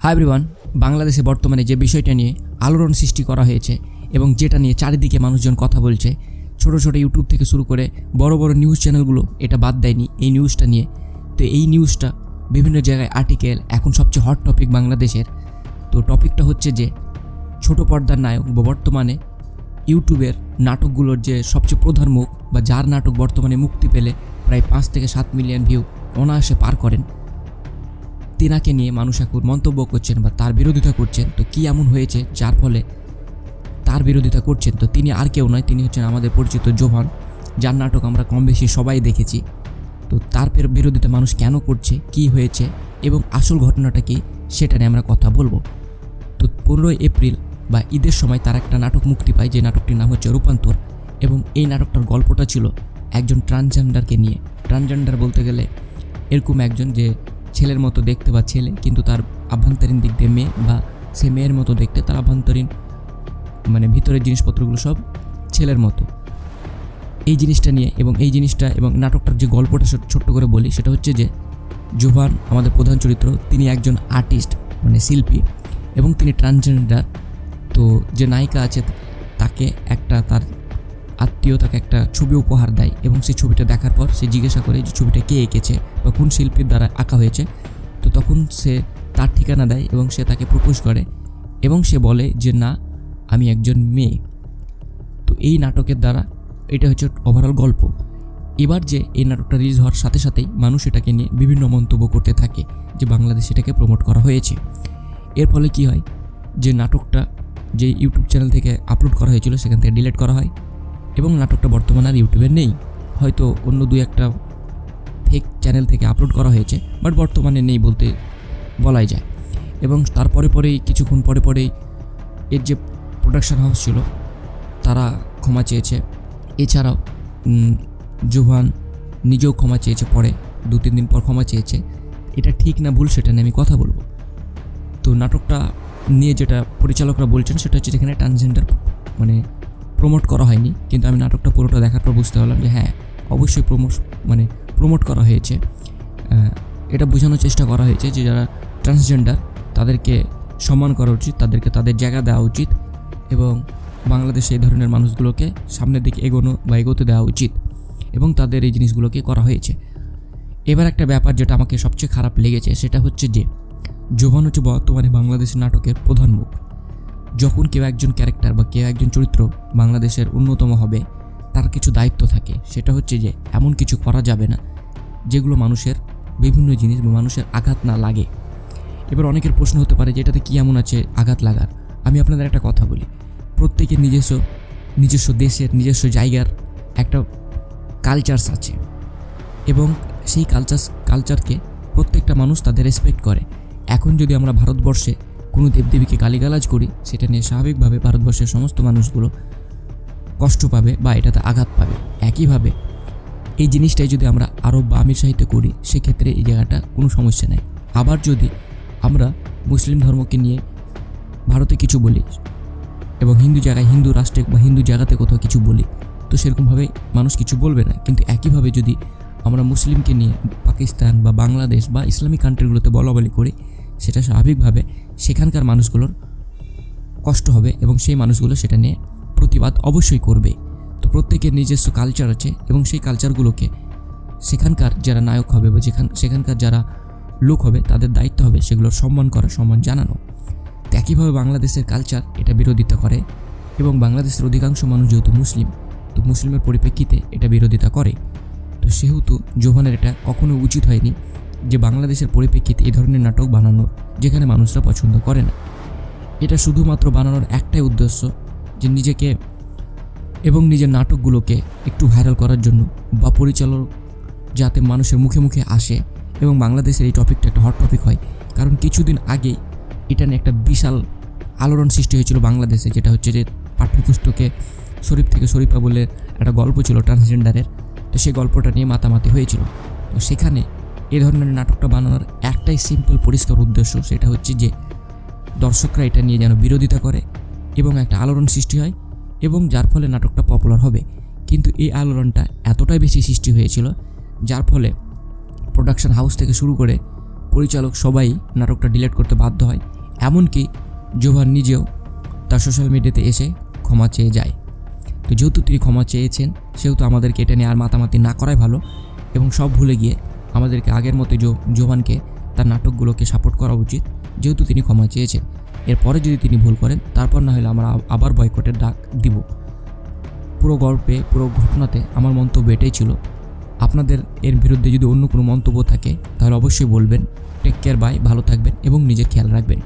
Hi everyone, বাংলাদেশে বর্তমানে যে বিষয়টা নিয়ে আলোড়ন সৃষ্টি করা হয়েছে এবং যেটা নিয়ে চারিদিকে মানুষজন কথা বলছে, ছোট ছোট ইউটিউব থেকে শুরু করে বড় বড় নিউজ চ্যানেলগুলো এটা বাদ দেয়নি এই নিউজটা নিয়ে। তো এই নিউজটা বিভিন্ন জায়গায় আর্টিকেল, এখন সবচেয়ে হট টপিক বাংলাদেশের। তো টপিকটা হচ্ছে যে ছোট পর্দার নায়ক বা বর্তমানে ইউটিউবের নাটকগুলোর যে সবচেয়ে প্রধান মুখ বা যার নাটক বর্তমানে মুক্তি পেলে প্রায় 5 থেকে 7 মিলিয়ন ভিউ অনায়াসে পার করেন, তিনাকে নিয়ে মানুষ এখন মন্তব্য করছেন বা তার বিরোধিতা করছেন। তো কী এমন হয়েছে যার ফলে তার বিরোধিতা করছেন? তো তিনি আর কেউ নয়, তিনি হচ্ছেন আমাদের পরিচিত জোভান, যার নাটক আমরা কম বেশি সবাই দেখেছি। তো তার বিরোধিতা মানুষ কেন করছে, কি হয়েছে এবং আসল ঘটনাটা কি, সেটা নিয়ে আমরা কথা বলবো। তো 15 এপ্রিল বা ঈদের সময় তার একটা নাটক মুক্তি পায়, যে নাটকটির নাম হচ্ছে রূপান্তর। এবং এই নাটকটার গল্পটা ছিল একজন ট্রান্সজেন্ডারকে নিয়ে। ট্রান্সজেন্ডার বলতে গেলে এরকম একজন যে ছেলের মতো দেখতে বা ছেলে, কিন্তু তার আভ্যন্তরীণ দিক দিয়ে মেয়ে, বা সে মেয়ের মতো দেখতে, তার আভ্যন্তরীণ মানে ভিতরের জিনিসপত্রগুলো সব ছেলের মতো। এই জিনিসটা নিয়ে এবং এই জিনিসটা এবং নাটকটার যে গল্পটা ছোট্ট করে বলি, সেটা হচ্ছে যে জোভান আমাদের প্রধান চরিত্র, তিনি একজন আর্টিস্ট মানে শিল্পী এবং তিনি ট্রান্সজেন্ডার। তো যে নায়িকা আছে তাকে একটা তার আত্মীয় তাকে একটা ছবি উপহার দেয় এবং সেই ছবিটা দেখার পর সে জিজ্ঞাসা করে যে ছবিটা কে এঁকেছে বা কোন শিল্পীর দ্বারা আঁকা হয়েছে। তো তখন সে তার ঠিকানা দেয় এবং সে তাকে প্রপোজ করে এবং সে বলে যে না, আমি একজন মেয়ে। তো এই নাটকের দ্বারা এটা হচ্ছে ওভারঅল গল্প। এবার যে এই নাটকটা রিলিজ হওয়ার সাথে সাথেই মানুষ এটাকে নিয়ে বিভিন্ন মন্তব্য করতে থাকে যে বাংলাদেশে এটাকে প্রমোট করা হয়েছে। এর ফলে কি হয়, যে নাটকটা যে ইউটিউব চ্যানেল থেকে আপলোড করা হয়েছিল সেখান থেকে ডিলিট করা হয় এবং নাটকটা বর্তমানে আর ইউটিউবে নেই। হয়তো অন্য 2-1টা ফেক চ্যানেল থেকে আপলোড করা হয়েছে, বাট বর্তমানে নেই বলতে বলাই যায়। এবং তারপরে কিছুক্ষণ পরেই এর যে প্রোডাকশন হাউস ছিল তারা ক্ষমা চেয়েছে। এছাড়াও জোভান নিজেও ক্ষমা চেয়েছে, পরে 2-3 দিন পর ক্ষমা চেয়েছে। এটা ঠিক না ভুল সেটা নিয়ে আমি কথা বলবো। তো নাটকটা নিয়ে যেটা পরিচালকরা বলছেন সেটা হচ্ছে যেখানে ট্রান্সজেন্ডার মানে প্রমোট করা হয়নি, কিন্তু আমি নাটকটা পুরোটা দেখার পর বুঝতে পারলাম যে হ্যাঁ, অবশ্যই প্রমোট করা হয়েছে। এটা বোঝানোর চেষ্টা করা হয়েছে যে যারা ট্রান্সজেন্ডার তাদেরকে সম্মান করা উচিত, তাদেরকে তাদের জায়গা দেওয়া উচিত এবং বাংলাদেশে এই ধরনের মানুষগুলোকে সামনের দিকে এগোতে দেওয়া উচিত এবং তাদের এই জিনিসগুলোকে করা হয়েছে। এবার একটা ব্যাপার যেটা আমাকে সবচেয়ে খারাপ লেগেছে সেটা হচ্ছে যে জোভান হচ্ছে বর্তমানে বাংলাদেশের নাটকের প্রধান মুখ। যখন কেউ একজন ক্যারেক্টার বা কেউ একজন চরিত্র বাংলাদেশের অন্যতম হবে, তার কিছু দায়িত্ব থাকে। সেটা হচ্ছে যে এমন কিছু করা যাবে না যেগুলো মানুষের বিভিন্ন জিনিস বা মানুষের আঘাত না লাগে। এবার অনেকের প্রশ্ন হতে পারে যে এটাতে কী এমন আছে আঘাত লাগার। আমি আপনাদের একটা কথা বলি, প্রত্যেকের নিজস্ব দেশের নিজস্ব জায়গার একটা কালচারস আছে এবং সেই কালচারকে প্রত্যেকটা মানুষ তাদের রেসপেক্ট করে। এখন যদি আমরা ভারতবর্ষে কোনো দেবদেবীকে গালিগালাজ করি, সেটা নিয়ে স্বাভাবিকভাবে ভারতবর্ষের সমস্ত মানুষগুলো কষ্ট পাবে বা এটাতে আঘাত পাবে। একইভাবে এই জিনিসটাই যদি আমরা আরব বা আমির সাহিত্যে করি, সেক্ষেত্রে এই জায়গাটা কোনো সমস্যা নেই। আবার যদি আমরা মুসলিম ধর্মকে নিয়ে ভারতে কিছু বলি এবং হিন্দু রাষ্ট্রে বা হিন্দু জায়গাতে কোথাও কিছু বলি, তো সেরকমভাবে মানুষ কিছু বলবে না। কিন্তু একইভাবে যদি আমরা মুসলিমকে নিয়ে পাকিস্তান বা বাংলাদেশ বা ইসলামিক কান্ট্রিগুলোতে বলাবলি করি, সেটা স্বাভাবিকভাবে সেখানকার মানুষগুলোর কষ্ট হবে এবং সেই মানুষগুলো সেটা নিয়ে প্রতিবাদ অবশ্যই করবে। তো প্রত্যেকের নিজস্ব কালচার আছে এবং সেই কালচারগুলোকে সেখানকার যারা নায়ক হবে বা সেখানকার যারা লোক হবে তাদের দায়িত্ব হবে সেগুলোর সম্মান করা, সম্মান জানানো। তো একইভাবে বাংলাদেশের কালচার এটা বিরোধিতা করে এবং বাংলাদেশের অধিকাংশ মানুষ যেহেতু মুসলিম, তো মুসলিমের পরিপ্রেক্ষিতে এটা বিরোধিতা করে। তো সেহেতু জোভানের এটা কখনো উচিত হয়নি যে বাংলাদেশের পরিপ্রেক্ষিতে এই ধরনের নাটক বানানোর, যেখানে মানুষরা পছন্দ করে না। এটা শুধুমাত্র বানানোর একটাই উদ্দেশ্য, যে নিজেকে এবং নিজের নাটকগুলোকে একটু ভাইরাল করার জন্য বা পরিচালক যাতে মানুষের মুখে মুখে আসে এবং বাংলাদেশের এই টপিকটা একটা হট টপিক হয়। কারণ কিছুদিন আগেই এটা নিয়ে একটা বিশাল আলোড়ন সৃষ্টি হয়েছিল বাংলাদেশে, যেটা হচ্ছে যে পাঠ্যপুস্তকে শরীফ থেকে শরীফা বলে একটা গল্প ছিল ট্রান্সজেন্ডারের। তো সেই গল্পটা নিয়ে মাতামাতি হয়েছিল। তো সেখানে এই ধরনের নাটকটা বানানোর একটাই সিম্পল পরিষ্কার উদ্দেশ্য, সেটা হচ্ছে যে দর্শকরা এটা নিয়ে যেন বিরোধিতা করে এবং একটা আলোড়ন সৃষ্টি হয় এবং যার ফলে নাটকটা পপুলার হবে। কিন্তু এই আলোড়নটা এতটাই বেশি সৃষ্টি হয়েছিল যার ফলে প্রোডাকশন হাউস থেকে শুরু করে পরিচালক সবাই নাটকটা ডিলিট করতে বাধ্য হয় এমনকি জোভান নিজেও তার সোশ্যাল মিডিয়াতে এসে ক্ষমা চেয়ে যায়। তো যেহেতু তিনি ক্ষমা চেয়েছেন সেহেতু আমাদেরকে এটা নিয়ে আর মাতামাতি না করাই ভালো এবং সব ভুলে গিয়ে আমাদেরকে আগের মতো জোভানকে তার নাটকগুলোকে সাপোর্ট করা উচিত, যেহেতু তিনি ক্ষমা চেয়েছেন। এরপরে যদি তিনি ভুল করেন তারপর না হলে আমরা আবার বয়কটের ডাক দিব। পুরো গল্পে পুরো ঘটনাতে আমার মন্তব্য এটাই ছিল। আপনাদের এর বিরুদ্ধে যদি অন্য কোনো মন্তব্য থাকে তাহলে অবশ্যই বলবেন। টেক কেয়ার, বাই, ভালো থাকবেন এবং নিজের খেয়াল রাখবেন।